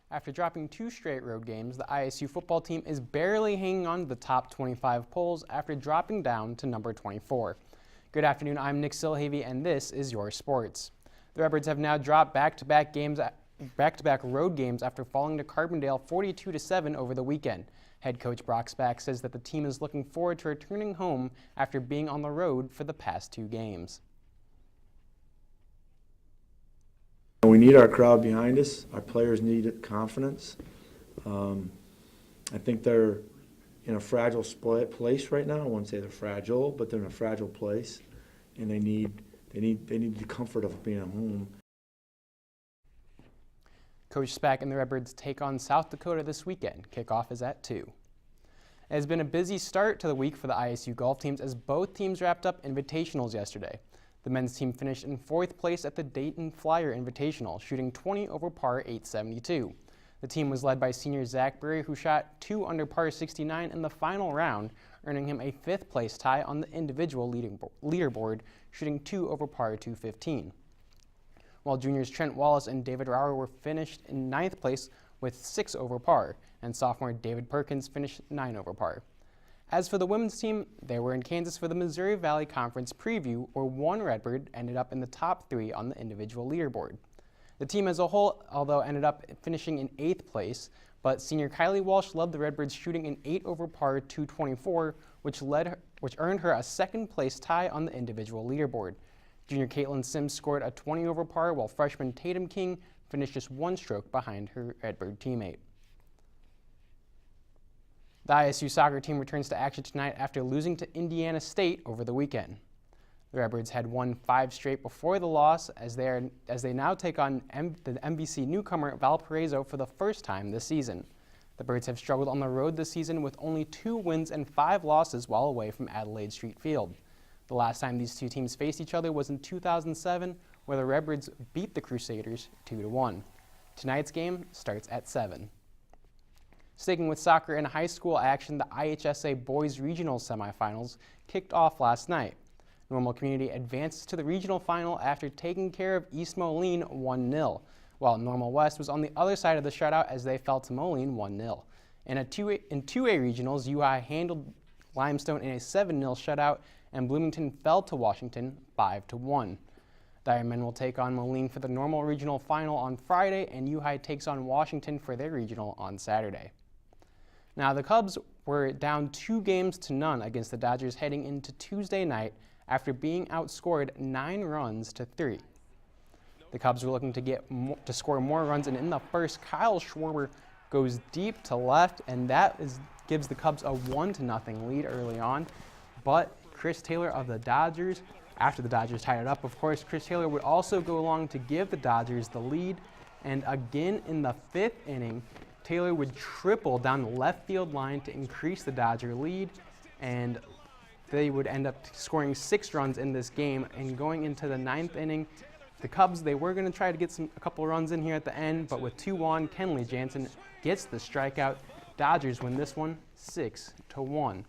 After dropping 2 straight road games, the ISU football team is barely hanging on to the top 25 polls after dropping down to number 24. Good afternoon, I'm Nick Silhavy, and this is your sports. The Redbirds have now dropped back-to-back road games after falling to Carbondale 42-7 over the weekend. Head coach Brock Spack says that the team is looking forward to returning home after being on the road for the past 2 games. We need our crowd behind us. Our players need confidence. I think they're in a fragile place right now. I wouldn't say they're fragile, but they're in a fragile place, and they need the comfort of being at home. Coach Spack and the Redbirds take on South Dakota this weekend. Kickoff is at 2. It has been a busy start to the week for the ISU golf teams as both teams wrapped up invitationals yesterday. The men's team finished in 4th place at the Dayton Flyer Invitational, shooting 20 over par 872. The team was led by senior Zach Berry, who shot 2 under par 69 in the final round, earning him a 5th place tie on the individual leaderboard, shooting 2 over par 215. While juniors Trent Wallace and David Rower were finished in 9th place with 6 over par, and sophomore David Perkins finished 9 over par. As for the women's team, they were in Kansas for the Missouri Valley Conference preview, where one Redbird ended up in the top 3 on the individual leaderboard. The team as a whole, although ended up finishing in 8th place, but senior Kylie Walsh led the Redbirds shooting an 8 over par 224, which earned her a 2nd place tie on the individual leaderboard. Junior Caitlin Sims scored a 20 over par, while freshman Tatum King finished just 1 stroke behind her Redbird teammate. The ISU soccer team returns to action tonight after losing to Indiana State over the weekend. The Redbirds had won 5 straight before the loss as they now take on the MVC newcomer Valparaiso for the first time this season. The Birds have struggled on the road this season with only 2 wins and 5 losses while away from Adelaide Street Field. The last time these 2 teams faced each other was in 2007, where the Redbirds beat the Crusaders 2-1. Tonight's game starts at 7. Sticking with soccer and high school action, the IHSA Boys Regional Semifinals kicked off last night. Normal Community advances to the regional final after taking care of East Moline 1-0, while Normal West was on the other side of the shutout as they fell to Moline 1-0. In 2A regionals, UI handled Limestone in a 7-0 shutout, and Bloomington fell to Washington 5-1. The Ironmen will take on Moline for the Normal Regional Final on Friday, and UI takes on Washington for their regional on Saturday. Now, the Cubs were down 2-0 against the Dodgers heading into Tuesday night after being outscored 9-3. The Cubs were looking to score more runs, and in the first, Kyle Schwarber goes deep to left, and that gives the Cubs a 1-0 lead early on. But Chris Taylor of the Dodgers, after the Dodgers tied it up, of course, Chris Taylor would also go along to give the Dodgers the lead, and again in the 5th inning, Taylor would triple down the left field line to increase the Dodger lead, and they would end up scoring 6 runs in this game. And going into the 9th inning, the Cubs, they were going to try to get a couple runs in here at the end, but with 2 on, Kenley Jansen gets the strikeout. Dodgers win this one 6-1.